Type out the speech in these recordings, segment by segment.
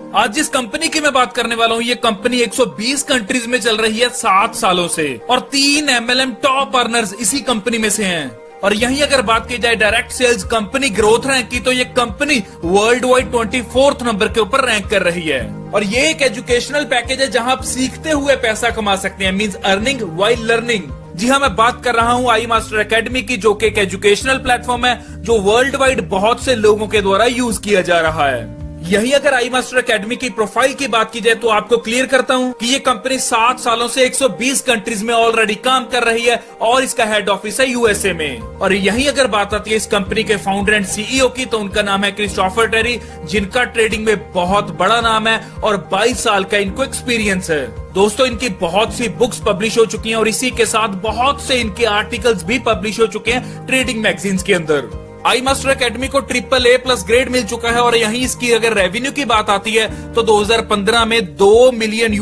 आज जिस कंपनी की मैं बात करने वाला हूँ, ये कंपनी 120 कंट्रीज में चल रही है 7 सालों से और 3 MLM टॉप अर्नर्स इसी कंपनी में से हैं। और यहीं अगर बात की जाए direct sales company growth rank की, तो ये company world wide 24th number के ऊपर रैंक कर रही है। और ये एक एजुकेशनल पैकेज है जहां आप सीखते हुए पैसा कमा सकते हैं, मींस अर्निंग व्हाइल लर्निंग। जी हाँ, मैं बात कर रहा हूँ आई मास्टर एकेडमी की, जो कि एक एजुकेशनल प्लेटफॉर्म है जो वर्ल्ड वाइड बहुत से लोगों के द्वारा यूज किया जा रहा है। यही अगर आई मास्टर एकेडमी की प्रोफाइल की बात की जाए तो आपको क्लियर करता हूं कि ये कंपनी 7 सालों से 120 कंट्रीज में ऑलरेडी काम कर रही है और इसका हेड ऑफिस है यूएसए में। और यही अगर बात आती है इस कंपनी के फाउंडर एंड सीईओ की, तो उनका नाम है क्रिस्टोफर टेरी, जिनका ट्रेडिंग में बहुत बड़ा नाम है और 22 साल का इनको एक्सपीरियंस है। दोस्तों, इनकी बहुत सी बुक्स पब्लिश हो चुकी हैं और इसी के साथ बहुत से इनके आर्टिकल्स भी पब्लिश हो चुके हैं ट्रेडिंग मैगजीन्स के अंदर। आई मास्टर एकेडमी को AAA+ ग्रेड मिल चुका है और यहीं इसकी अगर रेवेन्यू की बात आती है तो 2015 में $2 मिलियन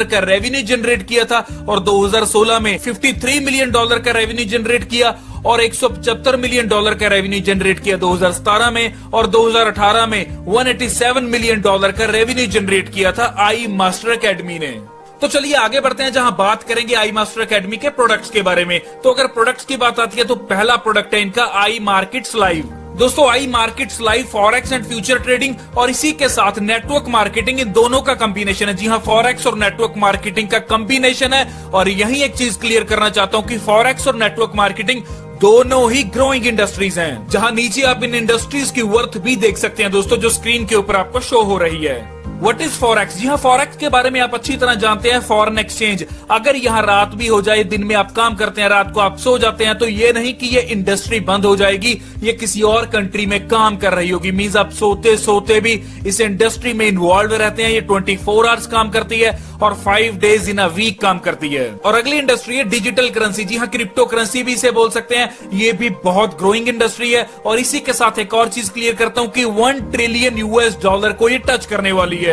का रेवेन्यू जनरेट किया था और 2016 में $53 मिलियन का रेवेन्यू जनरेट किया और $175 मिलियन का रेवेन्यू जनरेट किया 2017 में और 2018 में $187 मिलियन का रेवेन्यू जनरेट किया था आई मास्टर एकेडमी ने। तो चलिए आगे बढ़ते हैं, जहां बात करेंगे आई मास्टर एकेडमी के प्रोडक्ट्स के बारे में। तो अगर प्रोडक्ट्स की बात आती है तो पहला प्रोडक्ट है इनका आई मार्केट्स लाइव। दोस्तों, I markets live forex and future trading और इसी के साथ नेटवर्क मार्केटिंग, इन दोनों का कॉम्बिनेशन है। जी हाँ, फॉरेक्स और नेटवर्क मार्केटिंग का कॉम्बिनेशन है। और यही एक चीज क्लियर करना चाहता हूँ कि फॉरेक्स और नेटवर्क मार्केटिंग दोनों ही ग्रोइंग इंडस्ट्रीज हैं, जहां नीचे आप इन इंडस्ट्रीज की वर्थ भी देख सकते हैं दोस्तों, जो स्क्रीन के ऊपर आपको शो हो रही है। What is forex? जी हाँ, फॉरेक्स के बारे में आप अच्छी तरह जानते हैं, फॉरेन एक्सचेंज। अगर यहाँ रात भी हो जाए, दिन में आप काम करते हैं, रात को आप सो जाते हैं, तो ये नहीं कि ये इंडस्ट्री बंद हो जाएगी, ये किसी और कंट्री में काम कर रही होगी। मींस आप सोते सोते भी इस इंडस्ट्री में इन्वॉल्व रहते हैं। ये 24 आवर्स काम करती है और 5 डेज इन अ वीक काम करती है। और अगली इंडस्ट्री है डिजिटल करेंसी। जी हाँ, क्रिप्टो करेंसी भी इसे बोल सकते हैं। ये भी बहुत ग्रोइंग इंडस्ट्री है। और इसी के साथ एक और चीज क्लियर करता हूँ कि $1 ट्रिलियन को ये टच करने वाली है।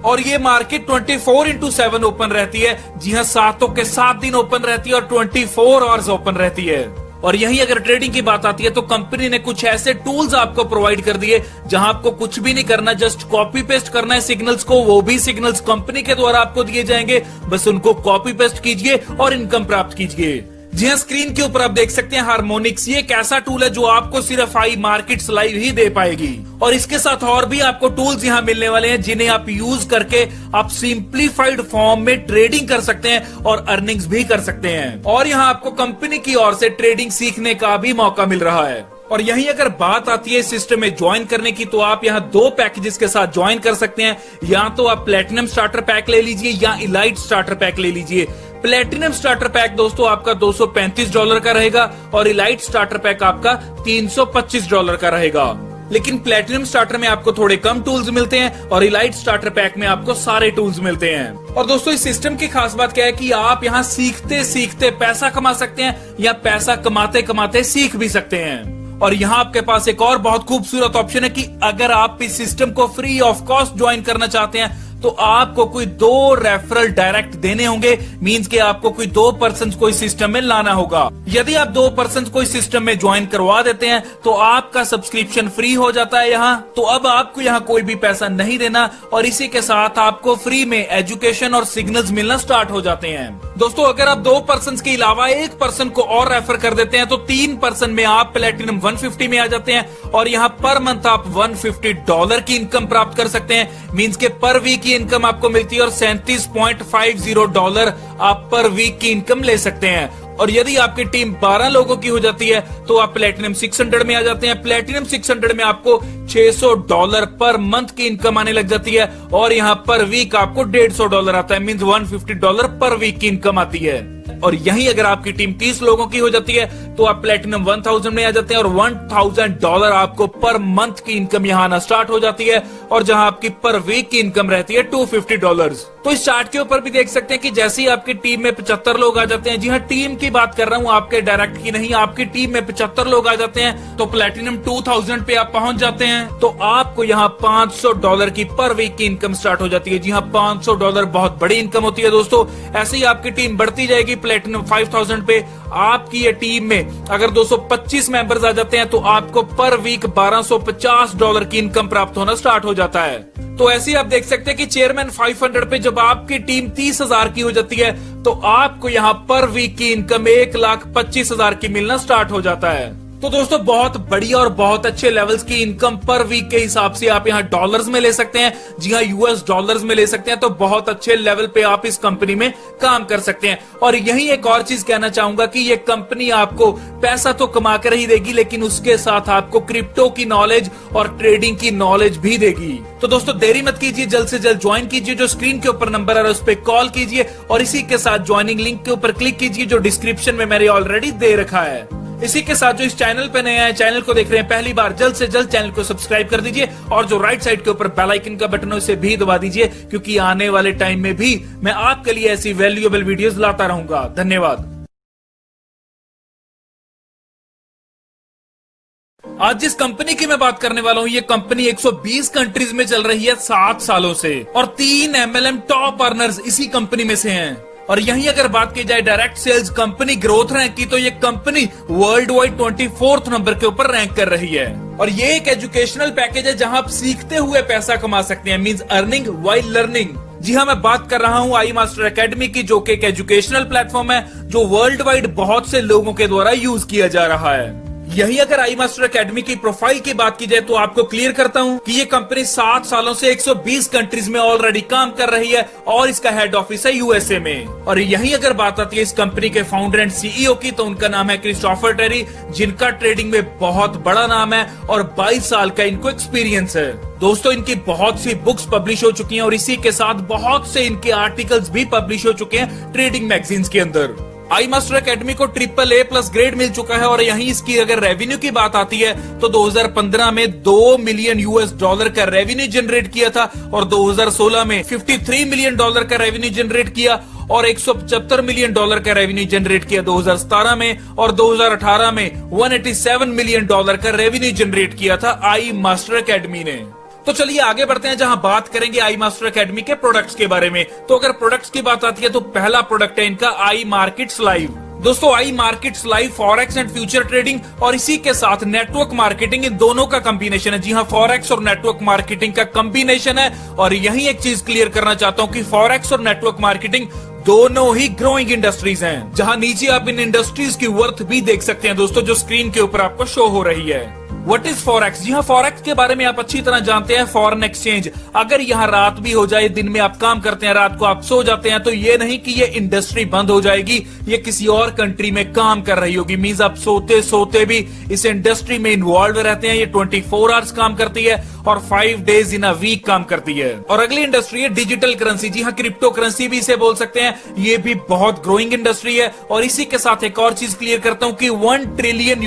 और ये मार्केट 24/7 ओपन रहती है। जी हाँ, 7 के 7 दिन ओपन रहती है और 24 आवर्स ओपन रहती है। और यही अगर ट्रेडिंग की बात आती है तो कंपनी ने कुछ ऐसे टूल्स आपको प्रोवाइड कर दिए जहां आपको कुछ भी नहीं करना, जस्ट कॉपी पेस्ट करना है सिग्नल्स को। वो भी सिग्नल्स कंपनी के द्वारा आपको दिए जाएंगे, बस उनको कॉपी पेस्ट कीजिए और इनकम प्राप्त कीजिए। जी हाँ, स्क्रीन के ऊपर आप देख सकते हैं हार्मोनिक्स। ये एक ऐसा टूल है जो आपको सिर्फ आई मार्केट्स लाइव ही दे पाएगी। और इसके साथ और भी आपको टूल्स यहाँ मिलने वाले हैं जिन्हें आप यूज करके आप सिंप्लीफाइड फॉर्म में ट्रेडिंग कर सकते हैं और अर्निंग्स भी कर सकते हैं। और यहाँ आपको कंपनी की ओर से ट्रेडिंग सीखने का भी मौका मिल रहा है। और यहीं अगर बात आती है सिस्टम में ज्वाइन करने की, तो आप यहाँ 2 पैकेजेस के साथ ज्वाइन कर सकते हैं। या तो आप प्लेटिनम स्टार्टर पैक ले लीजिए या इलाइट स्टार्टर पैक ले लीजिए। प्लेटिनम स्टार्टर पैक दोस्तों आपका $235 का रहेगा और इलाइट स्टार्टर पैक आपका $325 का रहेगा। लेकिन प्लेटिनम स्टार्टर में आपको थोड़े कम टूल्स मिलते हैं और इलाइट स्टार्टर पैक में आपको सारे टूल्स मिलते हैं। और दोस्तों, इस सिस्टम की खास बात क्या है कि आप यहाँ सीखते सीखते पैसा कमा सकते हैं या पैसा कमाते कमाते सीख भी सकते हैं। और यहाँ आपके पास एक और बहुत खूबसूरत ऑप्शन है कि अगर आप इस सिस्टम को फ्री ऑफ कॉस्ट ज्वाइन करना चाहते हैं तो आपको कोई 2 रेफरल डायरेक्ट देने होंगे। मींस के आपको कोई 2 पर्सन को इस सिस्टम में लाना होगा। यदि आप 2 पर्सन को इस सिस्टम में ज्वाइन करवा देते हैं तो आपका सब्सक्रिप्शन फ्री हो जाता है यहाँ। तो अब आपको यहाँ कोई भी पैसा नहीं देना और इसी के साथ आपको फ्री में एजुकेशन और सिग्नल्स मिलना स्टार्ट हो जाते हैं। दोस्तों, अगर आप 2 पर्सन के अलावा 1 पर्सन को और रेफर कर देते हैं तो 3 पर्सन में आप प्लेटिनम 150 में आ जाते हैं और यहाँ पर मंथ आप $150 की इनकम प्राप्त कर सकते हैं। मींस के पर वीक की इनकम आपको मिलती है और $37.50 आप पर वीक की इनकम ले सकते हैं। और यदि आपकी टीम 12 लोगों की हो जाती है तो आप प्लेटिनम 600 में आ जाते हैं। प्लेटिनम 600 में आपको $600 पर मंथ की इनकम आने लग जाती है और यहाँ पर वीक आपको $150 आता है। मींस $150 पर वीक की इनकम आती है। और यहीं अगर आपकी टीम 30 लोगों की हो जाती है तो आप प्लेटिनम 1000 में आ जाते हैं और $1000 आपको पर मंथ की इनकम यहाँ आना स्टार्ट हो जाती है। और जहां आपकी पर वीक की इनकम रहती है $250। तो इस चार्ट के ऊपर भी देख सकते हैं कि जैसे ही आपकी टीम में 75 लोग आ जाते हैं, जी हाँ, टीम की बात कर रहा हूँ, आपके डायरेक्ट की नहीं, आपकी टीम में 75 लोग आ जाते हैं तो प्लेटिनम 2000 पे आप पहुंच जाते हैं तो आपको यहाँ $500 की पर वीक की इनकम स्टार्ट हो जाती है। जी हाँ, $500 बहुत बड़ी इनकम होती है दोस्तों। ऐसे ही आपकी टीम बढ़ती जाएगी प्लेटिनम 5000 पे। आपकी ये टीम में अगर 225 मेंबर्स आ जाते हैं तो आपको पर वीक $1250 की इनकम प्राप्त होना स्टार्ट हो जाता है। तो ऐसे ही आप देख सकते हैं कि चेयरमैन 500 पे जब आपकी टीम 30,000 की हो जाती है तो आपको यहाँ पर वीक की इनकम 1,25,000 की मिलना स्टार्ट हो जाता है। तो दोस्तों बहुत बढ़िया और बहुत अच्छे लेवल्स की इनकम पर वीक के हिसाब से आप यहाँ डॉलर्स में ले सकते हैं। जी हाँ, यूएस डॉलर्स में ले सकते हैं। तो बहुत अच्छे लेवल पे आप इस कंपनी में काम कर सकते हैं। और यही एक और चीज कहना चाहूंगा कि ये कंपनी आपको पैसा तो कमा कर ही देगी, लेकिन उसके साथ आपको क्रिप्टो की नॉलेज और ट्रेडिंग की नॉलेज भी देगी। तो दोस्तों देरी मत कीजिए, जल्द से जल्द ज्वाइन कीजिए। जो स्क्रीन के ऊपर नंबर आ रहा है उस पर कॉल कीजिए और इसी के साथ ज्वाइनिंग लिंक के ऊपर क्लिक कीजिए जो डिस्क्रिप्शन में मैंने ऑलरेडी दे रखा है। इसी के साथ जो इस चैनल पे नए हैं, चैनल को देख रहे हैं पहली बार, जल्द से जल्द चैनल को सब्सक्राइब कर दीजिए और जो राइट साइड के ऊपर बेल आइकन का बटन है उसे भी दबा दीजिए, क्योंकि आने वाले टाइम में भी मैं आपके लिए ऐसी वैल्यूएबल वीडियोस लाता रहूंगा। धन्यवाद। आज जिस कंपनी की मैं बात करने वाला हूँ, ये कंपनी 120 कंट्रीज में चल रही है 7 सालों से और 3 MLM टॉप अर्नर्स इसी कंपनी में से हैं। और यहीं अगर बात की जाए direct sales company growth rank की, तो ये company world wide 24th number के ऊपर रैंक कर रही है। और ये एक एजुकेशनल पैकेज है जहां आप सीखते हुए पैसा कमा सकते हैं, मींस अर्निंग वाइल लर्निंग। जी हाँ, मैं बात कर रहा हूँ आई मास्टर एकेडमी की, जो कि एक एजुकेशनल प्लेटफॉर्म है जो वर्ल्ड वाइड बहुत से लोगों के द्वारा यूज किया जा रहा है। यही अगर आई मास्टर एकेडमी की प्रोफाइल की बात की जाए तो आपको क्लियर करता हूं कि ये कंपनी 7 सालों से 120 कंट्रीज में ऑलरेडी काम कर रही है और इसका हेड ऑफिस है यूएसए में। और यही अगर बात आती है इस कंपनी के फाउंडर एंड सीईओ की, तो उनका नाम है क्रिस्टोफर टेरी, जिनका ट्रेडिंग में बहुत बड़ा नाम है और 22 साल का इनको एक्सपीरियंस है। दोस्तों इनकी बहुत सी बुक्स पब्लिश हो चुकी हैं और इसी के साथ बहुत से इनके आर्टिकल्स भी पब्लिश हो चुके हैं ट्रेडिंग मैगजीन्स के अंदर। आई मास्टर एकेडमी को AAA+ ग्रेड मिल चुका है और यहीं इसकी अगर रेवेन्यू की बात आती है तो 2015 में $2 मिलियन का रेवेन्यू जनरेट किया था और 2016 में $53 मिलियन का रेवेन्यू जनरेट किया और $175 मिलियन का रेवेन्यू जनरेट किया 2017 में और 2018 में $187 मिलियन का रेवेन्यू जनरेट किया था आई मास्टर एकेडमी ने। तो चलिए आगे बढ़ते हैं, जहां बात करेंगे आई मास्टर एकेडमी के प्रोडक्ट्स के बारे में। तो अगर प्रोडक्ट्स की बात आती है तो पहला प्रोडक्ट है इनका आई मार्केट्स लाइव। दोस्तों I markets live forex and future trading और इसी के साथ नेटवर्क मार्केटिंग, इन दोनों का कॉम्बिनेशन है। जी हाँ, फॉरेक्स और नेटवर्क मार्केटिंग का कॉम्बिनेशन है। और यही एक चीज क्लियर करना चाहता हूँ कि फॉरेक्स और नेटवर्क मार्केटिंग दोनों ही ग्रोइंग इंडस्ट्रीज हैं, जहां नीचे आप इन इंडस्ट्रीज की वर्थ भी देख सकते हैं दोस्तों, जो स्क्रीन के ऊपर आपको शो हो रही है। What is forex? जी हाँ, फॉरेक्स के बारे में आप अच्छी तरह जानते हैं। फॉरेन एक्सचेंज, अगर यहाँ रात भी हो जाए, दिन में आप काम करते हैं, रात को आप सो जाते हैं, तो ये नहीं कि ये इंडस्ट्री बंद हो जाएगी, ये किसी और कंट्री में काम कर रही होगी। मींस आप सोते सोते भी इस इंडस्ट्री में इन्वॉल्व रहते हैं। ये 24 आवर्स काम करती है और 5 डेज इन अ वीक काम करती है। और अगली इंडस्ट्री है डिजिटल करेंसी। जी हाँ, क्रिप्टो करेंसी भी इसे बोल सकते हैं। ये भी बहुत ग्रोइंग इंडस्ट्री है। और इसी के साथ एक और चीज क्लियर करता हूं कि $1 ट्रिलियन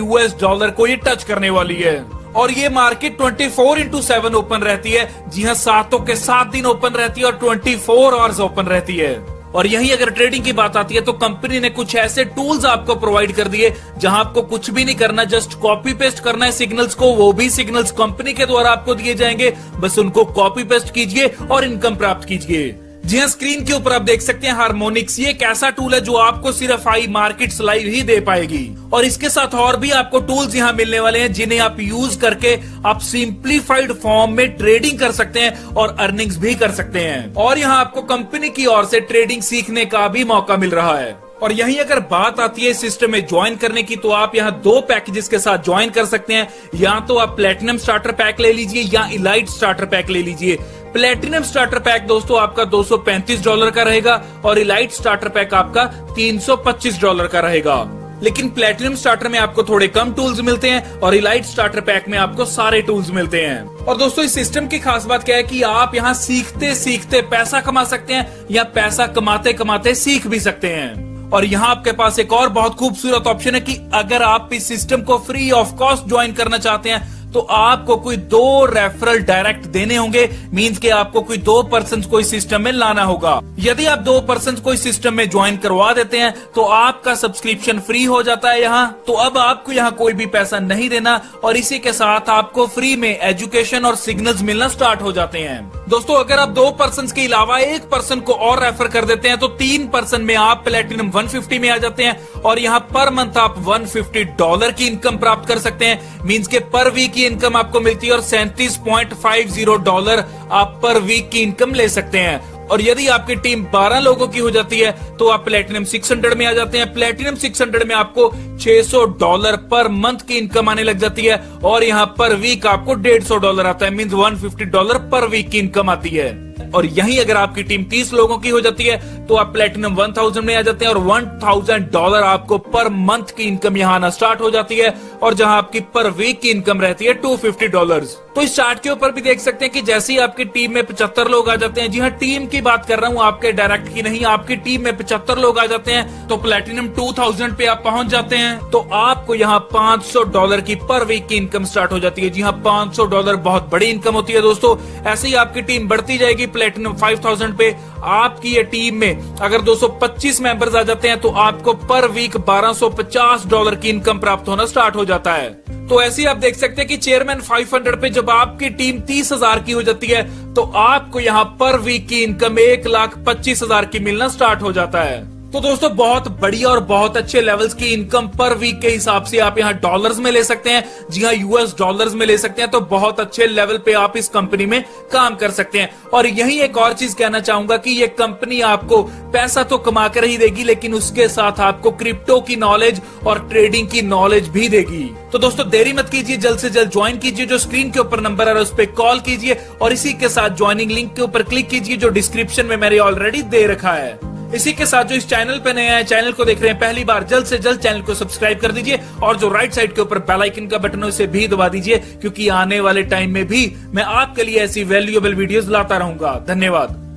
को ये टच करने वाली है। और ये मार्केट 24/7 ओपन रहती है। जी हाँ, 7 के 7 दिन ओपन रहती है और 24 आवर्स ओपन रहती है। और यही अगर ट्रेडिंग की बात आती है तो कंपनी ने कुछ ऐसे टूल्स आपको प्रोवाइड कर दिए जहां आपको कुछ भी नहीं करना, जस्ट कॉपी पेस्ट करना है सिग्नल्स को। वो भी सिग्नल्स कंपनी के द्वारा आपको दिए जाएंगे, बस उनको कॉपी पेस्ट कीजिए और इनकम प्राप्त कीजिए। जी हाँ, स्क्रीन के ऊपर आप देख सकते हैं हार्मोनिक्स। ये एक ऐसा टूल है जो आपको सिर्फ आई मार्केट्स लाइव ही दे पाएगी। और इसके साथ और भी आपको टूल्स यहाँ मिलने वाले हैं जिन्हें आप यूज करके आप सिंप्लीफाइड फॉर्म में ट्रेडिंग कर सकते हैं और अर्निंग्स भी कर सकते हैं। और यहाँ आपको कंपनी की ओर से ट्रेडिंग सीखने का भी मौका मिल रहा है। और यहीं अगर बात आती है सिस्टम में ज्वाइन करने की, तो आप यहाँ 2 पैकेजेस के साथ ज्वाइन कर सकते हैं। या तो आप प्लेटिनम स्टार्टर पैक ले लीजिए या इलाइट स्टार्टर पैक ले लीजिए। प्लेटिनम स्टार्टर पैक दोस्तों आपका $235 का रहेगा और इलाइट स्टार्टर पैक आपका $325 का रहेगा। लेकिन प्लेटिनम स्टार्टर में आपको थोड़े कम टूल्स मिलते हैं और इलाइट स्टार्टर पैक में आपको सारे टूल्स मिलते हैं। और दोस्तों इस सिस्टम की खास बात क्या है कि आप यहाँ सीखते सीखते पैसा कमा सकते हैं या पैसा कमाते कमाते सीख भी सकते हैं। और यहाँ आपके पास एक और बहुत खूबसूरत ऑप्शन है कि अगर आप इस सिस्टम को फ्री ऑफ कॉस्ट ज्वाइन करना चाहते हैं तो आपको कोई 2 रेफरल डायरेक्ट देने होंगे। मींस कि आपको कोई 2 पर्सन को इस सिस्टम में लाना होगा। यदि आप 2 पर्सन को इस सिस्टम में ज्वाइन करवा देते हैं तो आपका सब्सक्रिप्शन फ्री हो जाता है यहाँ। तो अब आपको यहाँ कोई भी पैसा नहीं देना और इसी के साथ आपको फ्री में एजुकेशन और सिग्नल्स मिलना स्टार्ट हो जाते हैं। दोस्तों अगर आप 2 पर्सन के अलावा 1 पर्सन को और रेफर कर देते हैं तो 3 पर्सन में आप प्लेटिनम 150 में आ जाते हैं और यहाँ पर मंथ आप $150 की इनकम प्राप्त कर सकते हैं। मींस के पर वीक की इनकम आपको मिलती है और $37.50 आप पर वीक की इनकम ले सकते हैं। और यदि आपकी टीम 12 लोगों की हो जाती है तो आप प्लेटिनम 600 में आ जाते हैं। प्लेटिनम 600 में आपको $600 पर मंथ की इनकम आने लग जाती है और यहाँ पर वीक आपको $150 आता है, मींस $150 पर वीक की इनकम आती है। और यहीं अगर आपकी टीम 30 लोगों की हो जाती है तो आप प्लेटिनम 1000 में आ जाते हैं और $1000 आपको पर मंथ की इनकम यहाँ आना स्टार्ट हो जाती है और जहां आपकी पर वीक की इनकम रहती है $250। तो इस चार्ट के ऊपर भी देख सकते हैं कि जैसे ही आपकी टीम में 75 लोग आ जाते हैं, जी हाँ टीम की बात कर रहा हूं, आपके डायरेक्ट की नहीं, आपकी टीम में 75 लोग आ जाते हैं तो प्लेटिनम 2000 पे आप पहुंच जाते हैं तो आपको यहाँ $500 की पर वीक की इनकम स्टार्ट हो जाती है। जी हाँ $500 बहुत बड़ी इनकम होती है दोस्तों। ऐसे ही आपकी टीम बढ़ती जाएगी प्लेटिनम 5000 पे। आपकी ये टीम में अगर 225 मेंबर्स आ जाते हैं तो आपको पर वीक $1250 की इनकम प्राप्त होना स्टार्ट हो जाता है। तो ऐसे ही आप देख सकते हैं कि चेयरमैन 500 पे जब आपकी टीम 30,000 की हो जाती है तो आपको यहाँ पर वीक की इनकम 1,25,000 की मिलना स्टार्ट हो जाता है। तो दोस्तों बहुत बढ़िया और बहुत अच्छे लेवल्स की इनकम पर वीक के हिसाब से आप यहाँ डॉलर्स में ले सकते हैं। जी हाँ US डॉलर्स में ले सकते हैं। तो बहुत अच्छे लेवल पे आप इस कंपनी में काम कर सकते हैं। और यही एक और चीज कहना चाहूंगा कि ये कंपनी आपको पैसा तो कमा कर ही देगी लेकिन उसके साथ आपको क्रिप्टो की नॉलेज और ट्रेडिंग की नॉलेज भी देगी। तो दोस्तों देरी मत कीजिए, जल्द से जल्द ज्वाइन कीजिए। जो स्क्रीन के ऊपर नंबर आ रहा है उस पर कॉल कीजिए और इसी के साथ ज्वाइनिंग लिंक के ऊपर क्लिक कीजिए जो डिस्क्रिप्शन में मैंने ऑलरेडी दे रखा है। इसी के साथ जो इस चैनल पे नए हैं, चैनल को देख रहे हैं पहली बार, जल्द से जल्द चैनल को सब्सक्राइब कर दीजिए और जो राइट साइड के ऊपर बेल आइकन का बटन है उसे भी दबा दीजिए क्योंकि आने वाले टाइम में भी मैं आपके लिए ऐसी वैल्यूएबल वीडियोस लाता रहूंगा। धन्यवाद।